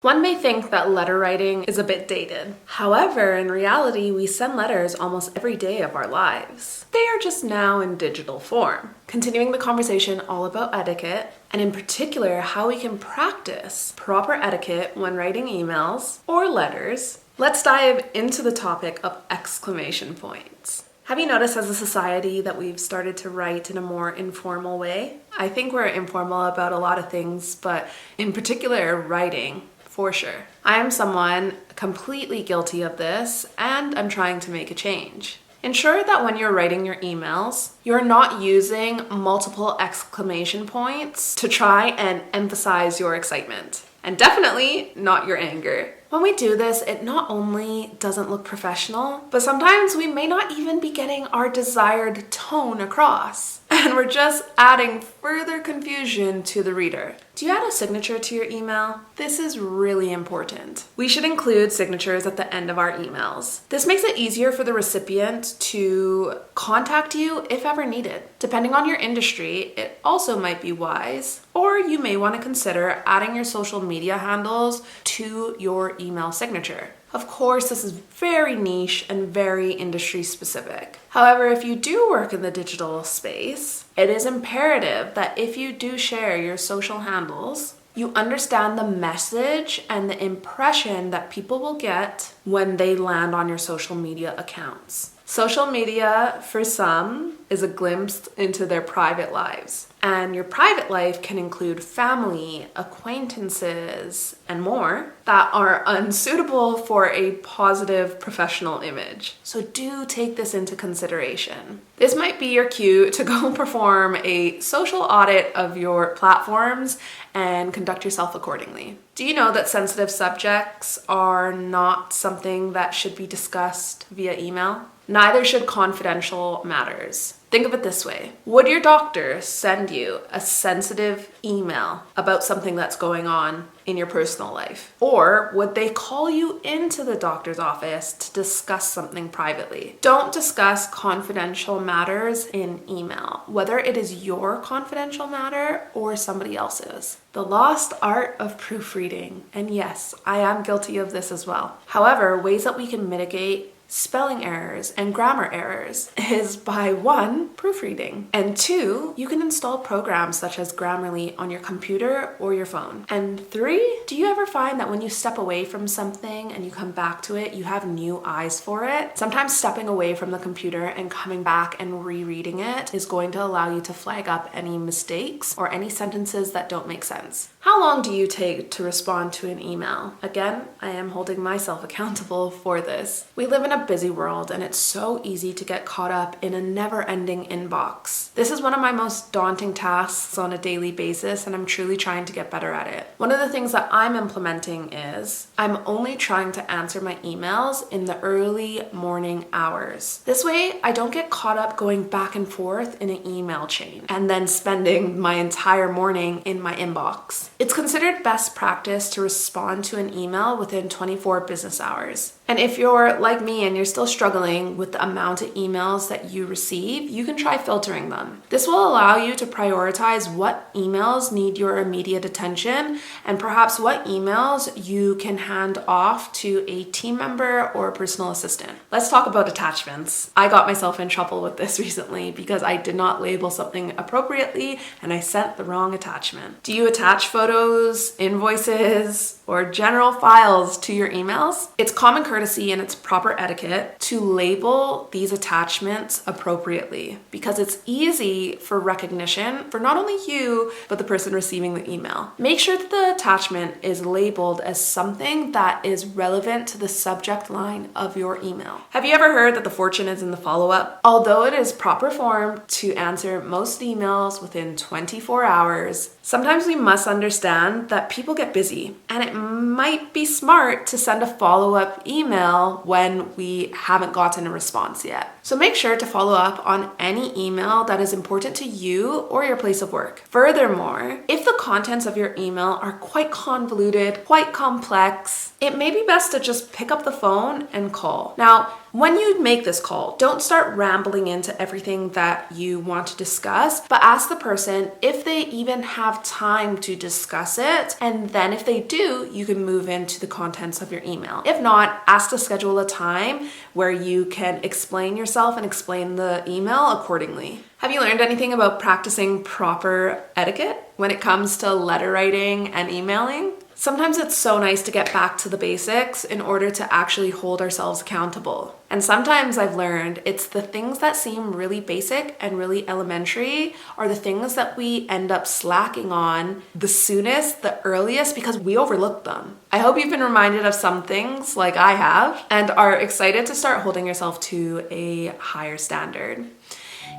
One may think that letter writing is a bit dated. However, in reality, we send letters almost every day of our lives. They are just now in digital form. Continuing the conversation all about etiquette, and in particular, how we can practice proper etiquette when writing emails or letters, let's dive into the topic of exclamation points. Have you noticed as a society that we've started to write in a more informal way? I think we're informal about a lot of things, but in particular, writing. For sure. I am someone completely guilty of this, and I'm trying to make a change. Ensure that when you're writing your emails, you're not using multiple exclamation points to try and emphasize your excitement. And definitely not your anger. When we do this, it not only doesn't look professional, but sometimes we may not even be getting our desired tone across. And we're just adding further confusion to the reader. Do you add a signature to your email? This is really important. We should include signatures at the end of our emails. This makes it easier for the recipient to contact you if ever needed. Depending on your industry, it also might be wise, or you may want to consider adding your social media handles to your email signature. Of course, this is very niche and very industry specific. However, if you do work in the digital space, it is imperative that if you do share your social handles, you understand the message and the impression that people will get when they land on your social media accounts. Social media, for some, is a glimpse into their private lives. And your private life can include family, acquaintances, and more that are unsuitable for a positive professional image. So do take this into consideration. This might be your cue to go perform a social audit of your platforms and conduct yourself accordingly. Do you know that sensitive subjects are not something that should be discussed via email? Neither should confidential matters. Think of it this way. Would your doctor send you a sensitive email about something that's going on in your personal life? Or would they call you into the doctor's office to discuss something privately? Don't discuss confidential matters in email, whether it is your confidential matter or somebody else's. The lost art of proofreading. And yes, I am guilty of this as well. However, ways that we can mitigate spelling errors and grammar errors is by 1, proofreading, and 2, you can install programs such as Grammarly on your computer or your phone, and 3, do you ever find that when you step away from something and you come back to it, you have new eyes for it? Sometimes stepping away from the computer and coming back and rereading it is going to allow you to flag up any mistakes or any sentences that don't make sense. How long do you take to respond to an email? Again, I am holding myself accountable for this. We live in a busy world, and it's so easy to get caught up in a never-ending inbox. This is one of my most daunting tasks on a daily basis, and I'm truly trying to get better at it. One of the things that I'm implementing is I'm only trying to answer my emails in the early morning hours. This way, I don't get caught up going back and forth in an email chain and then spending my entire morning in my inbox. It's considered best practice to respond to an email within 24 business hours. And if you're like me and you're still struggling with the amount of emails that you receive, you can try filtering them. This will allow you to prioritize what emails need your immediate attention and perhaps what emails you can hand off to a team member or a personal assistant. Let's talk about attachments. I got myself in trouble with this recently because I did not label something appropriately and I sent the wrong attachment. Do you attach photos, invoices, or general files to your emails? It's common courtesy and it's proper etiquette to label these attachments appropriately because it's easy for recognition for not only you, but the person receiving the email. Make sure that the attachment is labeled as something that is relevant to the subject line of your email. Have you ever heard that the fortune is in the follow-up? Although it is proper form to answer most emails within 24 hours, sometimes we must understand that people get busy and it might be smart to send a follow-up email when we haven't gotten a response yet. So make sure to follow up on any email that is important to you or your place of work. Furthermore, if the contents of your email are quite convoluted, quite complex, it may be best to just pick up the phone and call. Now, when you make this call, don't start rambling into everything that you want to discuss, but ask the person if they even have time to discuss it. And then if they do, you can move into the contents of your email. If not, ask to schedule a time where you can explain yourself and explain the email accordingly. Have you learned anything about practicing proper etiquette when it comes to letter writing and emailing? Sometimes it's so nice to get back to the basics in order to actually hold ourselves accountable. And sometimes I've learned it's the things that seem really basic and really elementary are the things that we end up slacking on the soonest, the earliest, because we overlook them. I hope you've been reminded of some things like I have and are excited to start holding yourself to a higher standard.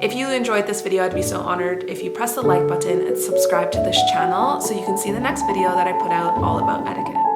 If you enjoyed this video, I'd be so honored if you press the like button and subscribe to this channel so you can see the next video that I put out all about etiquette.